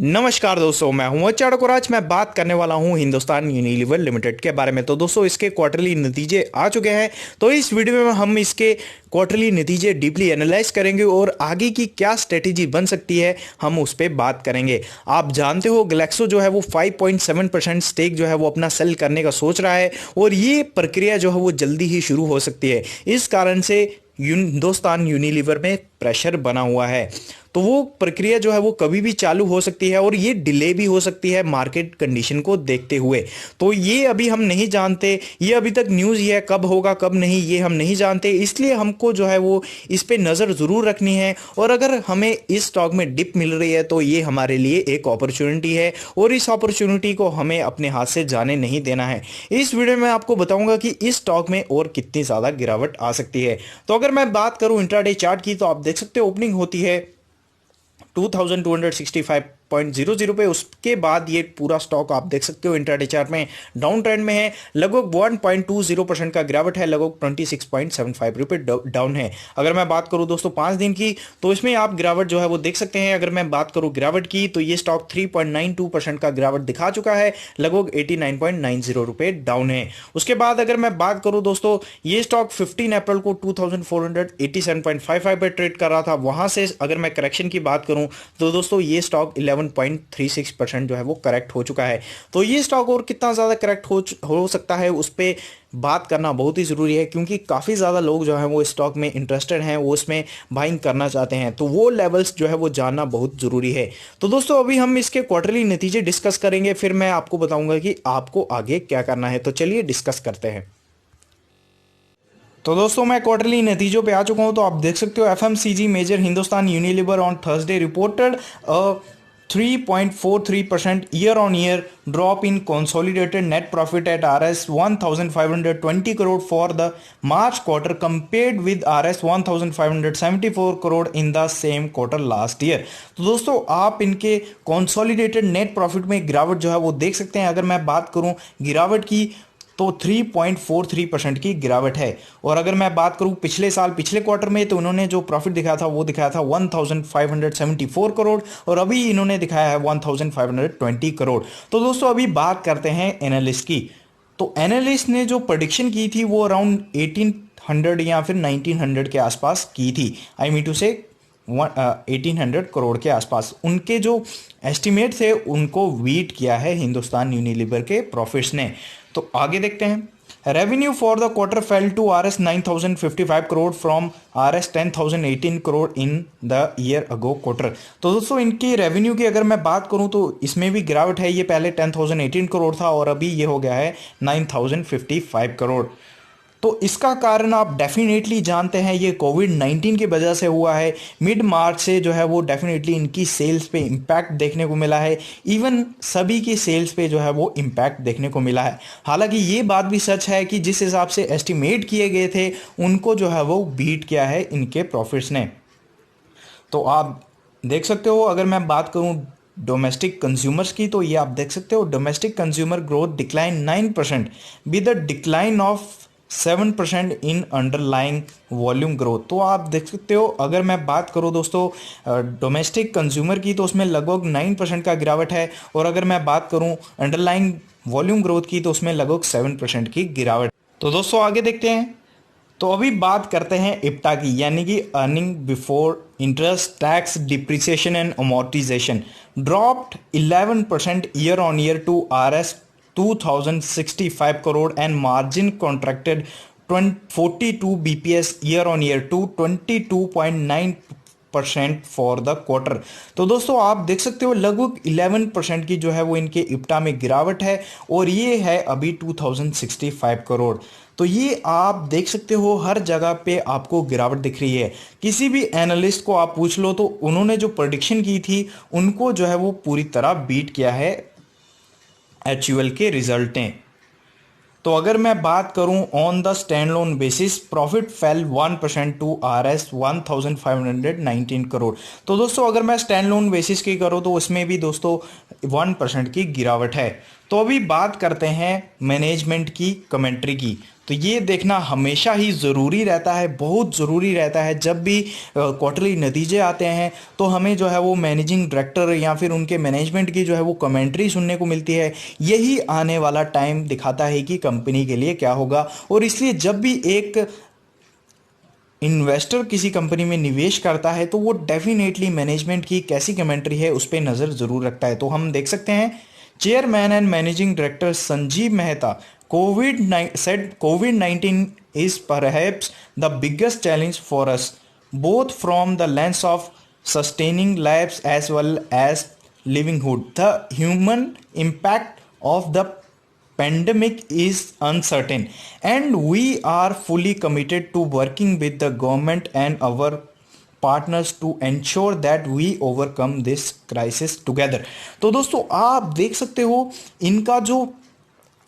नमस्कार दोस्तों, मैं हूं अचाड़क और आज मैं बात करने वाला हूं हिंदुस्तान यूनिलीवर लिमिटेड के बारे में। तो दोस्तों, इसके क्वार्टरली नतीजे आ चुके हैं। तो इस वीडियो में हम इसके क्वार्टरली नतीजे डीपली एनालाइज करेंगे और आगे की क्या स्ट्रेटेजी बन सकती है हम उस पर बात करेंगे। आप जानते हो ग्लेक्सो जो है वो 5.7% स्टेक जो है वो अपना सेल करने का सोच रहा है और ये प्रक्रिया जो है वो जल्दी ही शुरू हो सकती है। इस कारण से हिंदुस्तान यूनिलीवर में प्रेशर बना हुआ है। तो वो प्रक्रिया जो है वो कभी भी चालू हो सकती है और ये डिले भी हो सकती है मार्केट कंडीशन को देखते हुए। तो ये अभी हम नहीं जानते, ये अभी तक न्यूज़ ये है, कब होगा कब नहीं ये हम नहीं जानते। इसलिए हमको जो है वो इस पे नज़र ज़रूर रखनी है और अगर हमें इस स्टॉक में डिप मिल रही है तो ये हमारे लिए एक अपॉर्चुनिटी है और इस अपॉर्चुनिटी को हमें अपने हाथ से जाने नहीं देना है। इस वीडियो में आपको बताऊंगा कि इस स्टॉक में और कितनी ज़्यादा गिरावट आ सकती है। तो अगर मैं बात करूं इंट्राडे चार्ट की, तो आप देख सकते हो ओपनिंग होती है 2265.00 पे। उसके बाद ये पूरा स्टॉक आप देख सकते हो इंट्राडे चार्ट में डाउन ट्रेंड में है। लगभग 1.20% का गिरावट है, लगभग 26.75 रुपये डाउन है। अगर मैं बात करूं दोस्तों 5 दिन की, तो इसमें आप गिरावट जो है वो देख सकते हैं। अगर मैं बात करूं गिरावट की, तो ये स्टॉक 3.92% का गिरावट दिखा चुका है, लगभग 89.90 रुपये डाउन है। उसके बाद अगर मैं बात करूं दोस्तों, ये स्टॉक 15 अप्रैल को 2487.55 पे ट्रेड कर रहा था। वहां से अगर मैं करेक्शन की बात करूं तो दोस्तों ये स्टॉक 11.36% जो है वो करेक्ट हो चुका है। तो ये स्टॉक और कितना ज़्यादा करेक्ट हो सकता है उस पर बात करना बहुत ही ज़रूरी है, क्योंकि काफ़ी ज़्यादा लोग जो हैं वो स्टॉक में इंटरेस्टेड हैं, वो उसमें बाइंग करना चाहते हैं। तो वो लेवल्स जो है वो जानना बहुत ज़रूरी है। तो दोस्तों अभी हम इसके क्वार्टरली नतीजे डिस्कस करेंगे, फिर मैं आपको बताऊंगा कि आपको आगे क्या करना है। तो चलिए डिस्कस करते हैं। तो दोस्तों मैं क्वार्टरली नतीजों पे आ चुका हूं। तो आप देख सकते हो FMCG major Hindustan Unilever on Thursday reported 3.43% year on year drop in consolidated net profit at Rs 1520 crore for the March quarter compared with Rs 1574 crore in the same quarter last year। तो दोस्तों आप इनके consolidated net profit में गिरावट जो है वो देख सकते हैं। अगर मैं बात करूं गिरावट की, तो 3.43% की गिरावट है। और अगर मैं बात करूं पिछले साल पिछले क्वार्टर में, तो उन्होंने जो प्रॉफिट दिखाया था वो दिखाया था 1574 करोड़ और अभी इन्होंने दिखाया है 1520 करोड़। तो दोस्तों अभी बात करते हैं एनालिस्ट की। तो एनालिस्ट ने जो प्रेडिक्शन की थी वो अराउंड 1800 या फिर 1900 के आसपास की थी। आई मीन टू से 1800 करोड़ के आसपास उनके जो एस्टिमेट थे उनको बीट किया है हिंदुस्तान यूनिलीवर के प्रॉफिट्स ने। तो आगे देखते हैं। Revenue for the quarter fell to Rs 9055 crore from Rs 10,018 crore in the year ago quarter. तो दोस्तों इनकी रेवेन्यू की अगर मैं बात करूं तो इसमें भी गिरावट है। ये पहले 10,018 करोड़ था और अभी ये हो गया है 9,055 करोड़। तो इसका कारण आप डेफिनेटली जानते हैं, ये कोविड-19 की वजह से हुआ है। मिड मार्च से जो है वो डेफिनेटली इनकी सेल्स पे इम्पैक्ट देखने को मिला है। इवन सभी की सेल्स पे जो है वो इम्पैक्ट देखने को मिला है। हालांकि ये बात भी सच है कि जिस हिसाब से एस्टिमेट किए गए थे उनको जो है वो बीट किया है इनके प्रॉफिट्स ने। तो आप देख सकते हो, अगर मैं बात करूं डोमेस्टिक कंज्यूमर्स की, तो ये आप देख सकते हो domestic consumer growth decline 9% with the decline of 7% in underlying volume growth. तो आप देख सकते हो, अगर मैं बात करूं दोस्तों डोमेस्टिक कंज्यूमर की, तो उसमें लगभग 9% का गिरावट है और अगर मैं बात करूं अंडरलाइंग वॉल्यूम ग्रोथ की, तो उसमें लगभग 7% की गिरावट। तो दोस्तों आगे देखते हैं। तो अभी बात करते हैं इप्टा की, यानी कि earning before interest tax depreciation and amortisation dropped 11% year on year to Rs 2065 crore and margin contracted 42 bps year on year to 22.9% for the quarter. तो दोस्तों आप देख सकते हो लगभग 11% की जो है वो इनके इप्टा में गिरावट है और ये है अभी 2065 करोड़। तो ये आप देख सकते हो हर जगह पे आपको गिरावट दिख रही है। किसी भी एनालिस्ट को आप पूछ लो तो उन्होंने जो प्रेडिक्शन की थी उनको जो है वो पूरी तरह बीट किया है एचयूएल के रिजल्ट ने। तो अगर मैं बात करूं on the standalone basis, profit fell 1% to Rs 1519 crore. तो दोस्तों अगर मैं स्टैंड लोन बेसिस की करूं तो उसमें भी दोस्तों 1% की गिरावट है। तो अभी बात करते हैं मैनेजमेंट की कमेंट्री की। तो तो ये देखना हमेशा ही ज़रूरी रहता है, बहुत ज़रूरी रहता है। जब भी क्वार्टरली नतीजे आते हैं तो हमें जो है वो मैनेजिंग डायरेक्टर या फिर उनके मैनेजमेंट की जो है वो कमेंट्री सुनने को मिलती है। यही आने वाला टाइम दिखाता है कि कंपनी के लिए क्या होगा। और इसलिए जब भी एक इन्वेस्टर किसी कंपनी में निवेश करता है तो वो डेफिनेटली मैनेजमेंट की कैसी कमेंट्री है उस पर नज़र ज़रूर रखता है। तो हम देख सकते हैं chairman and managing director Sanjeev Mehta COVID-19 is perhaps the biggest challenge for us, both from the lens of sustaining lives as well as livelihood. The human impact of the pandemic is uncertain, and we are fully committed to working with the government and our partners to ensure that we overcome this crisis together. तो दोस्तों आप देख सकते हो इनका जो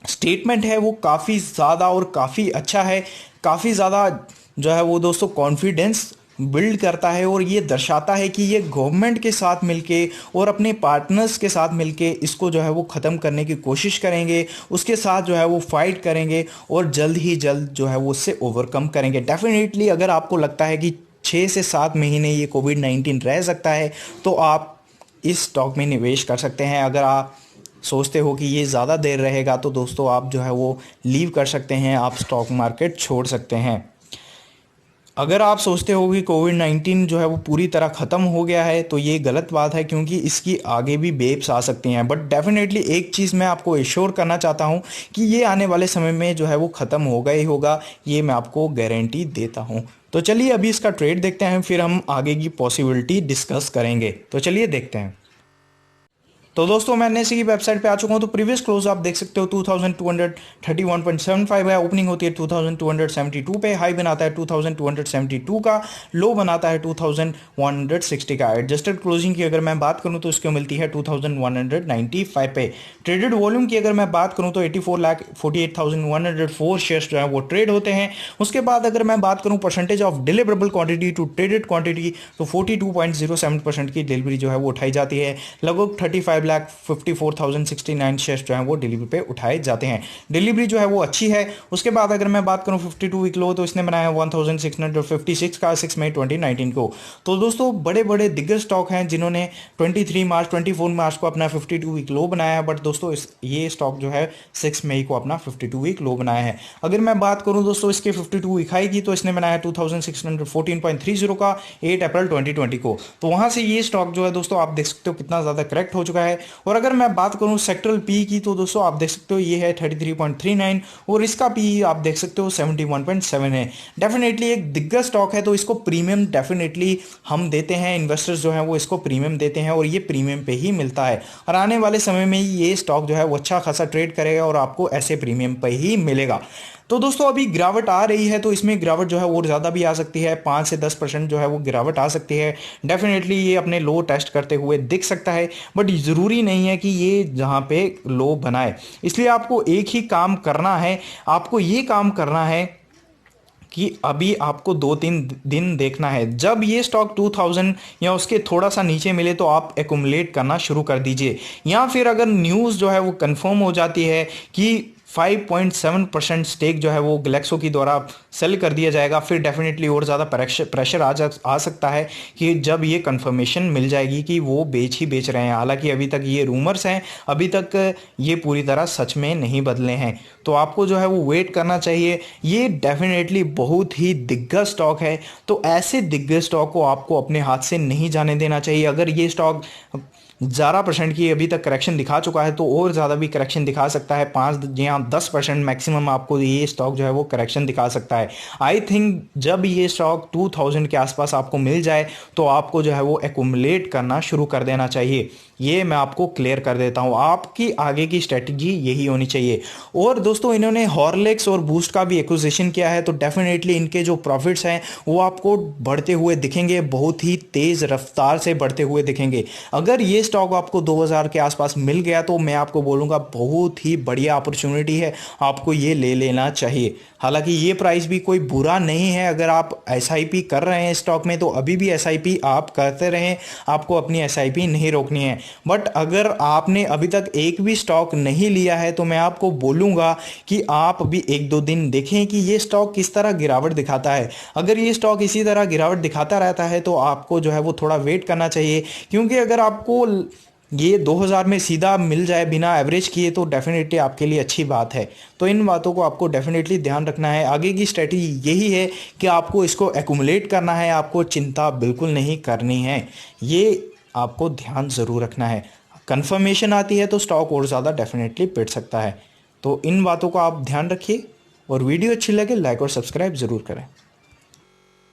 statement है वो काफ़ी ज़्यादा और काफ़ी अच्छा है, काफ़ी ज़्यादा जो है वो दोस्तों कॉन्फिडेंस बिल्ड करता है और ये दर्शाता है कि ये गवर्नमेंट के साथ मिलके और अपने पार्टनर्स के साथ मिलके इसको जो है वो ख़त्म करने की कोशिश करेंगे, उसके साथ जो है वो फाइट करेंगे और जल्द ही जल्द जो है वो उससे ओवरकम करेंगे। डेफिनेटली अगर आपको लगता है कि 6 से 7 महीने ये कोविड-19 रह सकता है तो आप इस स्टॉक में निवेश कर सकते हैं। अगर आप सोचते हो कि ये ज़्यादा देर रहेगा तो दोस्तों आप जो है वो लीव कर सकते हैं, आप स्टॉक मार्केट छोड़ सकते हैं। अगर आप सोचते हो कि कोविड-19 जो है वो पूरी तरह ख़त्म हो गया है तो ये गलत बात है, क्योंकि इसकी आगे भी वेव्स आ सकती हैं। बट डेफिनेटली एक चीज़ मैं आपको एश्योर करना चाहता हूँ कि ये आने वाले समय में जो है वो ख़त्म होगा ही होगा, ये मैं आपको गारंटी देता हूँ। तो चलिए अभी इसका ट्रेड देखते हैं, फिर हम आगे की पॉसिबिलिटी डिस्कस करेंगे। तो चलिए देखते हैं। तो दोस्तों मैं एनएसई की वेबसाइट पे आ चुका हूँ। तो प्रीवियस क्लोज आप देख सकते हो 2231.75 है, ओपनिंग होती है 2272 पे, हाई बनाता है 2272 का, लो बनाता है 2160 का। एडजस्टेड क्लोजिंग की अगर मैं बात करूँ तो इसको मिलती है 2195 पे। ट्रेडेड वॉल्यूम की अगर मैं बात करूँ तो 84,48,104 शेयर्स जो है वो ट्रेड होते हैं। उसके बाद अगर मैं बात करूँ percentage of deliverable quantity to traded quantity तो 42.07% की डिलीवरी जो है वो उठाई जाती है। लगभग 35,54,069 शेयर्स जो हैं वो डिलीवरी पे उठाए जाते हैं। डिलीवरी जो है वो अच्छी है। उसके बाद अगर मैं बात करूं 52 वीक लो तो इसने बनाया 1656 का 6 मई 2019 को। तो दोस्तों बड़े बड़े दिग्गज स्टॉक हैं जिन्होंने 24 मार्च को अपना 52 वीक लो बनाया है, बट दोस्तों ये स्टॉक जो है 6 मई को अपना 52 वीक लो बनाया है। अगर मैं बात करूं दोस्तों इसके 52 वीक हाई की तो इसने बनाया 2614.30 का 8 अप्रैल 2020 को। तो वहां से ये स्टॉक जो है दोस्तों आप देख सकते हो कितना ज़्यादा करेक्ट हो चुका है। और अगर मैं बात करूं सेक्टरल पी की तो दोस्तों आप देख सकते हो ये है 33.39 और इसका पी आप देख सकते हो 71.7 है। डेफिनेटली एक दिग्गज स्टॉक है तो इसको प्रीमियम डेफिनेटली हम देते हैं, इन्वेस्टर्स जो हैं वो इसको प्रीमियम देते हैं और ये प्रीमियम पे ही मिलता है। और आने वाले समय में ये स्टॉक जो है वो अच्छा खासा ट्रेड करेगा और आपको ऐसे प्रीमियम पे ही मिलेगा। तो दोस्तों अभी गिरावट आ रही है तो इसमें गिरावट जो है और ज़्यादा भी आ सकती है, 5 से 10% जो है वो गिरावट आ सकती है। डेफिनेटली ये अपने लो टेस्ट करते हुए दिख सकता है, बट ज़रूरी नहीं है कि ये जहाँ पे लो बनाए। इसलिए आपको एक ही काम करना है, आपको ये काम करना है कि अभी आपको 2-3 दिन देखना है। जब ये स्टॉक 2000 या उसके थोड़ा सा नीचे मिले तो आप एक्युमुलेट करना शुरू कर दीजिए, या फिर अगर न्यूज़ जो है वो कंफर्म हो जाती है कि 5.7% स्टेक जो है वो ग्लेक्सो की द्वारा सेल कर दिया जाएगा, फिर डेफिनेटली और ज़्यादा प्रेशर आ सकता है कि जब ये कंफर्मेशन मिल जाएगी कि वो बेच रहे हैं। हालांकि अभी तक ये रूमर्स हैं, अभी तक ये पूरी तरह सच में नहीं बदले हैं, तो आपको जो है वो वेट करना चाहिए। ये डेफिनेटली बहुत ही दिग्गज स्टॉक है, तो ऐसे दिग्गज स्टॉक को आपको अपने हाथ से नहीं जाने देना चाहिए। अगर ये स्टॉक 11% की अभी तक करेक्शन दिखा चुका है तो और ज़्यादा भी करेक्शन दिखा सकता है, 5 या 10% मैक्सिमम आपको ये स्टॉक जो है वो करेक्शन दिखा सकता है। आई थिंक जब ये स्टॉक 2000 के आसपास आपको मिल जाए तो आपको जो है वो एक्युमुलेट करना शुरू कर देना चाहिए। ये मैं आपको क्लियर कर देता हूँ, आपकी आगे की स्ट्रेटजी यही होनी चाहिए। और दोस्तों इन्होंने हॉर्लिक्स और बूस्ट का भी एक्विजिशन किया है, तो डेफिनेटली इनके जो प्रॉफिट्स हैं वो आपको बढ़ते हुए दिखेंगे, बहुत ही तेज़ रफ्तार से बढ़ते हुए दिखेंगे। अगर ये स्टॉक आपको 2000 के आसपास मिल गया तो मैं आपको बोलूँगा बहुत ही बढ़िया अपॉर्चुनिटी है, आपको ये ले लेना चाहिए। हालांकि ये प्राइस भी कोई बुरा नहीं है। अगर आप एसआईपी कर रहे हैं स्टॉक में तो अभी भी एसआईपी आप करते रहें, आपको अपनी एसआईपी नहीं रोकनी है। बट अगर आपने अभी तक एक भी स्टॉक नहीं लिया है तो मैं आपको बोलूँगा कि आप भी एक दो दिन देखें कि ये स्टॉक किस तरह गिरावट दिखाता है। अगर ये स्टॉक इसी तरह गिरावट दिखाता रहता है तो आपको जो है वो थोड़ा वेट करना चाहिए, क्योंकि अगर आपको ये 2000 में सीधा मिल जाए बिना एवरेज किए तो डेफिनेटली आपके लिए अच्छी बात है। तो इन बातों को आपको डेफिनेटली ध्यान रखना है। आगे की स्ट्रेटजी यही है कि आपको इसको एक्यूमुलेट करना है, आपको चिंता बिल्कुल नहीं करनी है। ये आपको ध्यान ज़रूर रखना है। कंफर्मेशन आती है तो स्टॉक और ज़्यादा डेफिनेटली पिट सकता है। तो इन बातों को आप ध्यान रखिए, और वीडियो अच्छी लगे लाइक और सब्सक्राइब ज़रूर करें।